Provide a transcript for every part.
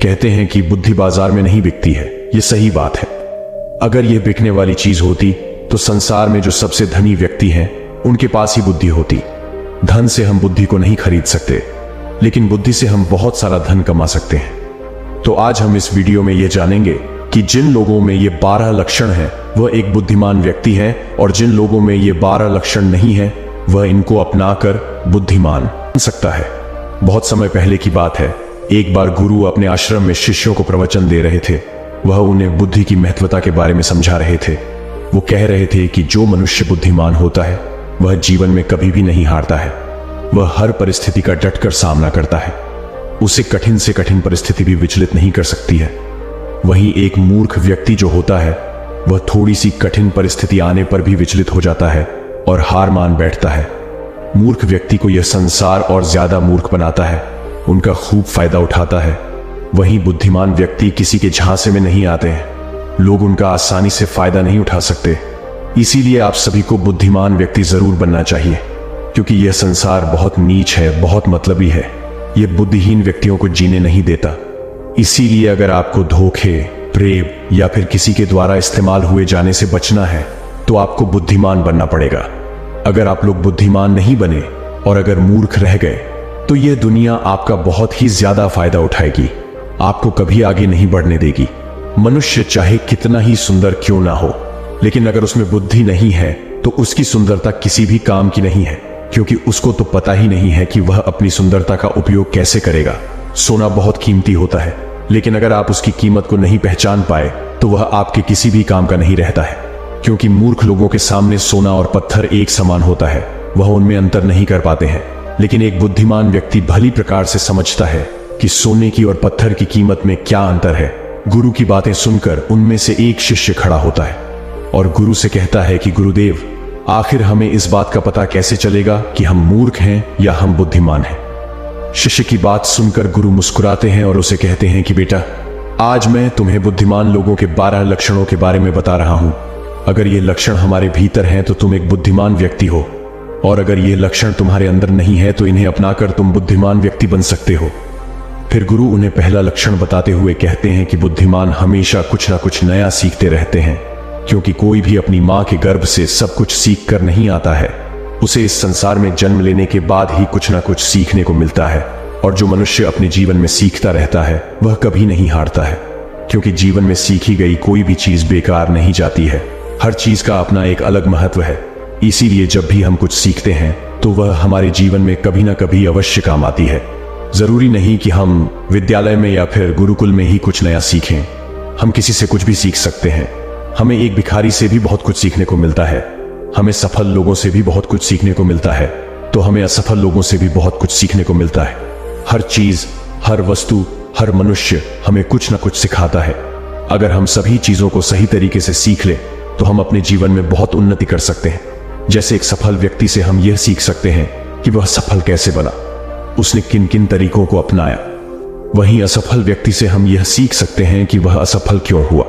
कहते हैं कि बुद्धि बाजार में नहीं बिकती है। ये सही बात है। अगर यह बिकने वाली चीज होती तो संसार में जो सबसे धनी व्यक्ति हैं उनके पास ही बुद्धि होती। धन से हम बुद्धि को नहीं खरीद सकते, लेकिन बुद्धि से हम बहुत सारा धन कमा सकते हैं। तो आज हम इस वीडियो में यह जानेंगे कि जिन लोगों में ये 12 लक्षण हैं वह एक बुद्धिमान व्यक्ति है, और जिन लोगों में ये 12 लक्षण नहीं है वह इनको अपनाकर बुद्धिमान बन सकता है। बहुत समय पहले की बात है, एक बार गुरु अपने आश्रम में शिष्यों को प्रवचन दे रहे थे। वह उन्हें बुद्धि की महत्वता के बारे में समझा रहे थे। वो कह रहे थे कि जो मनुष्य बुद्धिमान होता है वह जीवन में कभी भी नहीं हारता है। वह हर परिस्थिति का डटकर सामना करता है। उसे कठिन से कठिन परिस्थिति भी विचलित नहीं कर सकती है। वहीं एक मूर्ख व्यक्ति जो होता है वह थोड़ी सी कठिन परिस्थिति आने पर भी विचलित हो जाता है और हार मान बैठता है। मूर्ख व्यक्ति को यह संसार और ज्यादा मूर्ख बनाता है, उनका खूब फायदा उठाता है। वहीं बुद्धिमान व्यक्ति किसी के झांसे में नहीं आते हैं, लोग उनका आसानी से फायदा नहीं उठा सकते। इसीलिए आप सभी को बुद्धिमान व्यक्ति जरूर बनना चाहिए, क्योंकि यह संसार बहुत नीच है, बहुत मतलबी है। यह बुद्धिहीन व्यक्तियों को जीने नहीं देता। इसीलिए अगर आपको धोखे, प्रेम या फिर किसी के द्वारा इस्तेमाल हुए जाने से बचना है तो आपको बुद्धिमान बनना पड़ेगा। अगर आप लोग बुद्धिमान नहीं बने और अगर मूर्ख रह गए तो यह दुनिया आपका बहुत ही ज्यादा फायदा उठाएगी, आपको कभी आगे नहीं बढ़ने देगी। मनुष्य चाहे कितना ही सुंदर क्यों ना हो, लेकिन अगर उसमें बुद्धि नहीं है तो उसकी सुंदरता किसी भी काम की नहीं है, क्योंकि उसको तो पता ही नहीं है कि वह अपनी सुंदरता का उपयोग कैसे करेगा। सोना बहुत कीमती होता है, लेकिन अगर आप उसकी कीमत को नहीं पहचान पाए तो वह आपके किसी भी काम का नहीं रहता है। क्योंकि मूर्ख लोगों के सामने सोना और पत्थर एक समान होता है, वह उनमें अंतर नहीं कर पाते हैं। लेकिन एक बुद्धिमान व्यक्ति भली प्रकार से समझता है कि सोने की और पत्थर की कीमत में क्या अंतर है। गुरु की बातें सुनकर उनमें से एक शिष्य खड़ा होता है और गुरु से कहता है कि गुरुदेव, आखिर हमें इस बात का पता कैसे चलेगा कि हम मूर्ख हैं या हम बुद्धिमान हैं। शिष्य की बात सुनकर गुरु मुस्कुराते हैं और उसे कहते हैं कि बेटा, आज मैं तुम्हें बुद्धिमान लोगों के 12 लक्षणों के बारे में बता रहा हूं। अगर ये लक्षण हमारे भीतर हैं तो तुम एक बुद्धिमान व्यक्ति हो, और अगर ये लक्षण तुम्हारे अंदर नहीं है तो इन्हें अपनाकर तुम बुद्धिमान व्यक्ति बन सकते हो। फिर गुरु उन्हें पहला लक्षण बताते हुए कहते हैं कि बुद्धिमान हमेशा कुछ ना कुछ नया सीखते रहते हैं, क्योंकि कोई भी अपनी मां के गर्भ से सब कुछ सीख कर नहीं आता है। उसे इस संसार में जन्म लेने के बाद ही कुछ ना कुछ सीखने को मिलता है। और जो मनुष्य अपने जीवन में सीखता रहता है वह कभी नहीं हारता है, क्योंकि जीवन में सीखी गई कोई भी चीज बेकार नहीं जाती है। हर चीज का अपना एक अलग महत्व है। इसीलिए जब भी हम कुछ सीखते हैं तो वह हमारे जीवन में कभी ना कभी अवश्य काम आती है। जरूरी नहीं कि हम विद्यालय में या फिर गुरुकुल में ही कुछ नया सीखें, हम किसी से कुछ भी सीख सकते हैं। हमें एक भिखारी से भी बहुत कुछ सीखने को मिलता है, हमें सफल लोगों से भी बहुत कुछ सीखने को मिलता है, तो हमें असफल लोगों से भी बहुत कुछ सीखने को मिलता है। हर चीज, हर वस्तु, हर मनुष्य हमें कुछ ना कुछ सिखाता है। अगर हम सभी चीजों को सही तरीके से सीख ले तो हम अपने जीवन में बहुत उन्नति कर सकते हैं। जैसे एक सफल व्यक्ति से हम यह सीख सकते हैं कि वह सफल कैसे बना, उसने किन किन तरीकों को अपनाया। वहीं असफल व्यक्ति से हम यह सीख सकते हैं कि वह असफल क्यों हुआ,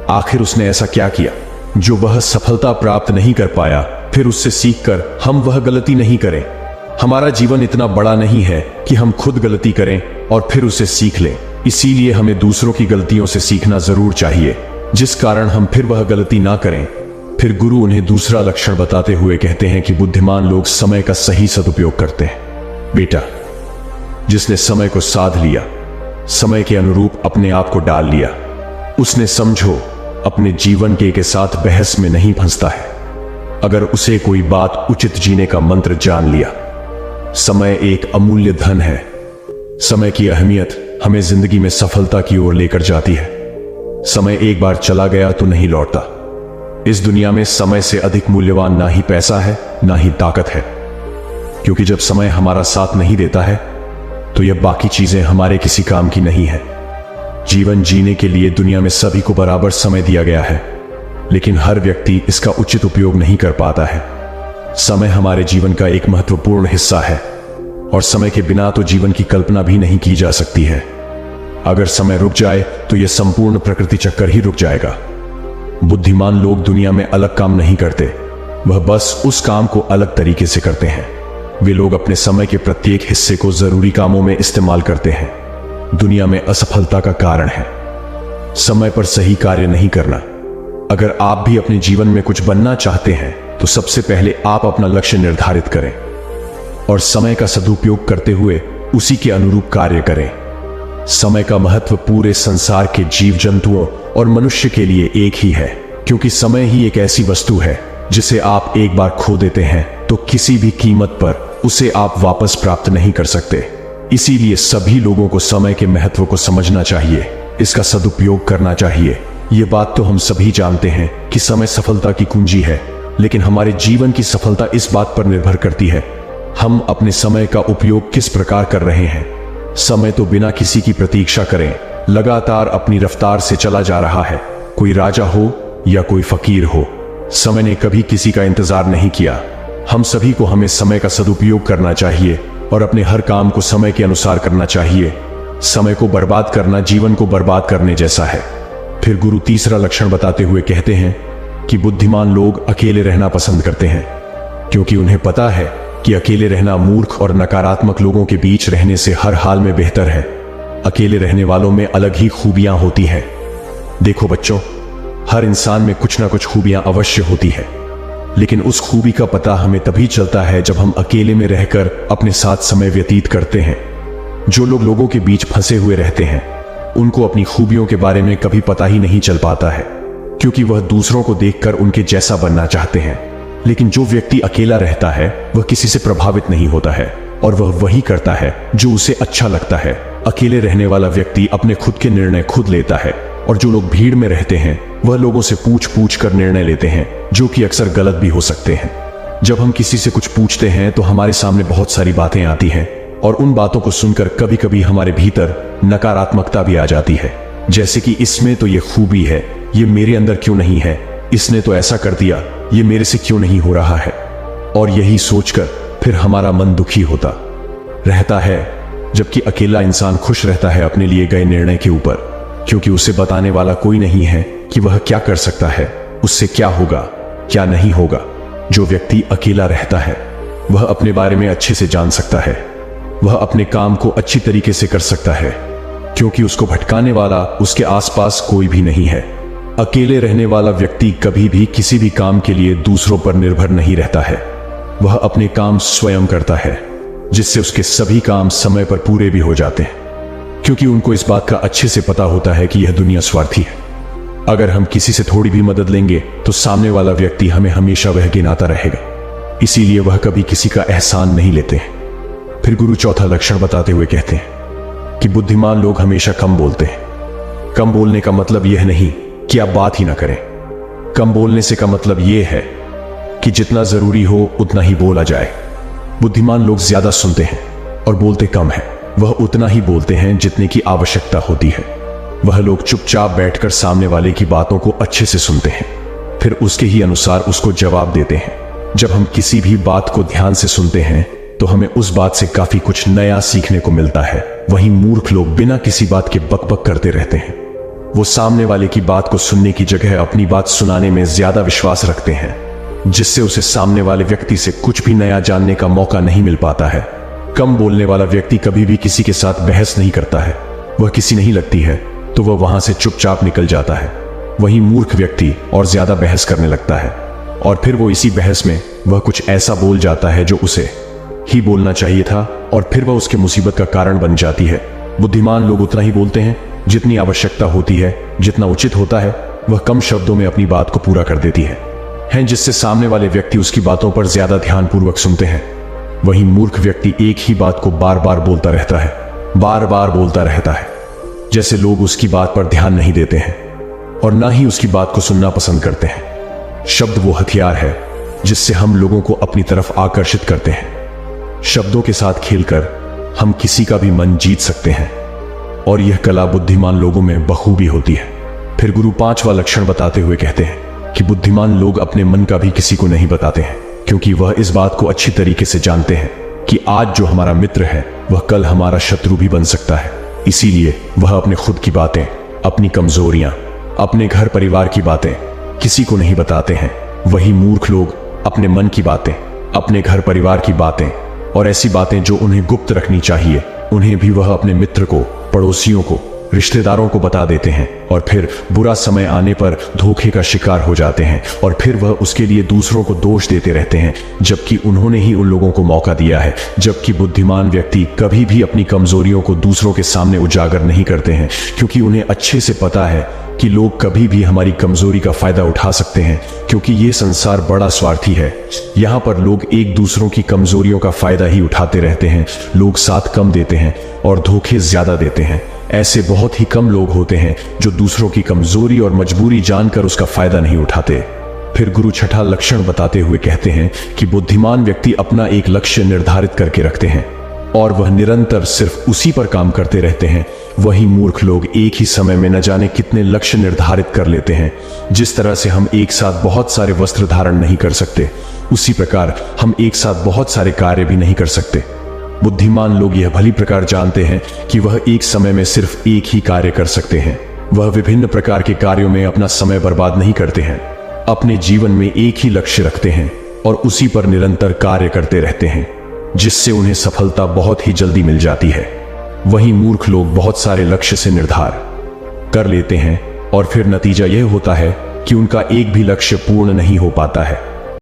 आखिर उसने ऐसा क्या किया जो वह सफलता प्राप्त नहीं कर पाया। फिर उससे सीखकर हम वह गलती नहीं करें। हमारा जीवन इतना बड़ा नहीं है कि हम खुद गलती करें और फिर उसे सीख लें। इसीलिए हमें दूसरों की गलतियों से सीखना जरूर चाहिए, जिस कारण हम फिर वह गलती ना करें। फिर गुरु उन्हें दूसरा लक्षण बताते हुए कहते हैं कि बुद्धिमान लोग समय का सही सदुपयोग करते हैं। बेटा, जिसने समय को साध लिया, समय के अनुरूप अपने आप को डाल लिया, उसने समझो अपने जीवन के साथ बहस में नहीं फंसता है। अगर उसे कोई बात उचित जीने का मंत्र जान लिया। समय एक अमूल्य धन है। समय की अहमियत हमें जिंदगी में सफलता की ओर लेकर जाती है। समय एक बार चला गया तो नहीं लौटता। इस दुनिया में समय से अधिक मूल्यवान ना ही पैसा है ना ही ताकत है, क्योंकि जब समय हमारा साथ नहीं देता है तो यह बाकी चीजें हमारे किसी काम की नहीं है। जीवन जीने के लिए दुनिया में सभी को बराबर समय दिया गया है, लेकिन हर व्यक्ति इसका उचित उपयोग नहीं कर पाता है। समय हमारे जीवन का एक महत्वपूर्ण हिस्सा है, और समय के बिना तो जीवन की कल्पना भी नहीं की जा सकती है। अगर समय रुक जाए तो यह संपूर्ण प्रकृति चक्कर ही रुक जाएगा। बुद्धिमान लोग दुनिया में अलग काम नहीं करते, वह बस उस काम को अलग तरीके से करते हैं। वे लोग अपने समय के प्रत्येक हिस्से को जरूरी कामों में इस्तेमाल करते हैं। दुनिया में असफलता का कारण है। समय पर सही कार्य नहीं करना। अगर आप भी अपने जीवन में कुछ बनना चाहते हैं तो सबसे पहले आप अपना लक्ष्य निर्धारित करें और समय का सदुपयोग करते हुए उसी के अनुरूप कार्य करें। समय का महत्व पूरे संसार के जीव जंतुओं और मनुष्य के लिए एक ही है, क्योंकि समय ही एक ऐसी वस्तु है जिसे आप एक बार खो देते हैं तो किसी भी कीमत पर उसे आप वापस प्राप्त नहीं कर सकते। इसीलिए सभी लोगों को समय के महत्व को समझना चाहिए, इसका सदुपयोग करना चाहिए। ये बात तो हम सभी जानते हैं कि समय सफलता की कुंजी है, लेकिन हमारे जीवन की सफलता इस बात पर निर्भर करती है हम अपने समय का उपयोग किस प्रकार कर रहे हैं। समय तो बिना किसी की प्रतीक्षा करें लगातार अपनी रफ्तार से चला जा रहा है। कोई राजा हो या कोई फकीर हो, समय ने कभी किसी का इंतजार नहीं किया। हम सभी को हमें समय का सदुपयोग करना चाहिए और अपने हर काम को समय के अनुसार करना चाहिए। समय को बर्बाद करना जीवन को बर्बाद करने जैसा है। फिर गुरु तीसरा लक्षण बताते हुए कहते हैं कि बुद्धिमान लोग अकेले रहना पसंद करते हैं, क्योंकि उन्हें पता है कि अकेले रहना मूर्ख और नकारात्मक लोगों के बीच रहने से हर हाल में बेहतर है। अकेले रहने वालों में अलग ही खूबियां होती हैं। देखो बच्चों, हर इंसान में कुछ ना कुछ खूबियां अवश्य होती है, लेकिन उस खूबी का पता हमें तभी चलता है जब हम अकेले में रहकर अपने साथ समय व्यतीत करते हैं। जो लोग लोगों के बीच फंसे हुए रहते हैं उनको अपनी खूबियों के बारे में कभी पता ही नहीं चल पाता है, क्योंकि वह दूसरों को देखकर उनके जैसा बनना चाहते हैं। लेकिन जो व्यक्ति अकेला रहता है वह किसी से प्रभावित नहीं होता है और वह वही करता है जो उसे अच्छा लगता है। अकेले रहने वाला व्यक्ति अपने खुद के निर्णय खुद लेता है, और जो लोग भीड़ में रहते हैं वह लोगों से पूछ पूछ कर निर्णय लेते हैं, जो कि अक्सर गलत भी हो सकते हैं। जब हम किसी से कुछ पूछते हैं तो हमारे सामने बहुत सारी बातें आती हैं, और उन बातों को सुनकर कभी कभी हमारे भीतर नकारात्मकता भी आ जाती है, जैसे कि इसमें तो ये खूबी है, ये मेरे अंदर क्यों नहीं है, इसने तो ऐसा कर दिया, ये मेरे से क्यों नहीं हो रहा है। और यही सोचकर फिर हमारा मन दुखी होता रहता है, जबकि अकेला इंसान खुश रहता है अपने लिए गए निर्णय के ऊपर, क्योंकि उसे बताने वाला कोई नहीं है कि वह क्या कर सकता है, उससे क्या होगा क्या नहीं होगा। जो व्यक्ति अकेला रहता है वह अपने बारे में अच्छे से जान सकता है, वह अपने काम को अच्छी तरीके से कर सकता है, क्योंकि उसको भटकाने वाला उसके आसपास कोई भी नहीं है। अकेले रहने वाला व्यक्ति कभी भी किसी भी काम के लिए दूसरों पर निर्भर नहीं रहता है। वह अपने काम स्वयं करता है, जिससे उसके सभी काम समय पर पूरे भी हो जाते हैं, क्योंकि उनको इस बात का अच्छे से पता होता है कि यह दुनिया स्वार्थी है। अगर हम किसी से थोड़ी भी मदद लेंगे तो सामने वाला व्यक्ति हमें हमेशा वह गिनाता रहेगा, इसीलिए वह कभी किसी का एहसान नहीं लेते हैं। फिर गुरु चौथा लक्षण बताते हुए कहते हैं कि बुद्धिमान लोग हमेशा कम बोलते हैं। कम बोलने का मतलब यह नहीं कि आप बात ही ना करें। कम बोलने से का मतलब यह है कि जितना जरूरी हो उतना ही बोला जाए। बुद्धिमान लोग ज्यादा सुनते हैं और बोलते कम है। वह उतना ही बोलते हैं जितने की आवश्यकता होती है। वह लोग चुपचाप बैठकर सामने वाले की बातों को अच्छे से सुनते हैं, फिर उसके ही अनुसार उसको जवाब देते हैं। जब हम किसी भी बात को ध्यान से सुनते हैं तो हमें उस बात से काफी कुछ नया सीखने को मिलता है। वहीं मूर्ख लोग बिना किसी बात के बकबक करते रहते हैं। वो सामने वाले की बात को सुनने की जगह अपनी बात सुनाने में ज्यादा विश्वास रखते हैं, जिससे उसे सामने वाले व्यक्ति से कुछ भी नया जानने का मौका नहीं मिल पाता है। कम बोलने वाला व्यक्ति कभी भी किसी के साथ बहस नहीं करता है। वह किसी नहीं लगती है तो वह वहां से चुपचाप निकल जाता है। वहीं मूर्ख व्यक्ति और ज्यादा बहस करने लगता है, और फिर वो इसी बहस में वह कुछ ऐसा बोल जाता है जो उसे ही बोलना चाहिए था, और फिर वह उसके मुसीबत का कारण बन जाती है। बुद्धिमान लोग उतना ही बोलते हैं जितनी आवश्यकता होती है, जितना उचित होता है। वह कम शब्दों में अपनी बात को पूरा कर देती है, जिससे सामने वाले व्यक्ति उसकी बातों पर ज्यादा ध्यानपूर्वक सुनते हैं। वहीं मूर्ख व्यक्ति एक ही बात को बार बार बोलता रहता है, बार बार बोलता रहता है, जैसे लोग उसकी बात पर ध्यान नहीं देते हैं और ना ही उसकी बात को सुनना पसंद करते हैं। शब्द वो हथियार है जिससे हम लोगों को अपनी तरफ आकर्षित करते हैं। शब्दों के साथ खेलकर हम किसी का भी मन जीत सकते हैं, और यह कला बुद्धिमान लोगों में बखूबी होती है। फिर गुरु पांचवा लक्षण बताते हुए कहते हैं कि बुद्धिमान लोग अपने मन का भी किसी को नहीं बताते हैं, क्योंकि वह इस बात को अच्छी तरीके से जानते हैं कि आज जो हमारा मित्र है वह कल हमारा शत्रु भी बन सकता है। इसीलिए वह अपने खुद की बातें, अपनी कमजोरियां, अपने घर परिवार की बातें किसी को नहीं बताते हैं। वही मूर्ख लोग अपने मन की बातें, अपने घर परिवार की बातें और ऐसी बातें जो उन्हें गुप्त रखनी चाहिए, उन्हें भी वह अपने मित्र को पड़ोसियों को, रिश्तेदारों को बता देते हैं और फिर बुरा समय आने पर धोखे का शिकार हो जाते हैं और फिर वह उसके लिए दूसरों को दोष देते रहते हैं, जबकि उन्होंने ही उन लोगों को मौका दिया है। जबकि बुद्धिमान व्यक्ति कभी भी अपनी कमजोरियों को दूसरों के सामने उजागर नहीं करते हैं, क्योंकि उन्हें अच्छे से पता है कि लोग कभी भी हमारी कमजोरी का फायदा उठा सकते हैं, क्योंकि ये संसार बड़ा स्वार्थी है। यहाँ पर लोग एक दूसरों की कमजोरियों का फायदा ही उठाते रहते हैं। लोग साथ कम देते हैं और धोखे ज्यादा देते हैं। ऐसे बहुत ही कम लोग होते हैं जो दूसरों की कमजोरी और मजबूरी जानकर उसका फायदा नहीं उठाते। फिर गुरु छठा लक्षण बताते हुए कहते हैं कि बुद्धिमान व्यक्ति अपना एक लक्ष्य निर्धारित करके रखते हैं और वह निरंतर सिर्फ उसी पर काम करते रहते हैं। वही मूर्ख लोग एक ही समय में न जाने कितने लक्ष्य निर्धारित कर लेते हैं। जिस तरह से हम एक साथ बहुत सारे वस्त्र धारण नहीं कर सकते, उसी प्रकार हम एक साथ बहुत सारे कार्य भी नहीं कर सकते। बुद्धिमान लोग यह भली प्रकार जानते हैं कि वह एक समय में सिर्फ एक ही कार्य कर सकते हैं। वह विभिन्न प्रकार के कार्यों में अपना समय बर्बाद नहीं करते हैं। अपने जीवन में एक ही लक्ष्य रखते हैं और उसी पर निरंतर कार्य करते रहते हैं, जिससे उन्हें सफलता बहुत ही जल्दी मिल जाती है। वहीं मूर्ख लोग बहुत सारे लक्ष्य से निर्धार कर लेते हैं और फिर नतीजा यह होता है कि उनका एक भी लक्ष्य पूर्ण नहीं हो पाता है।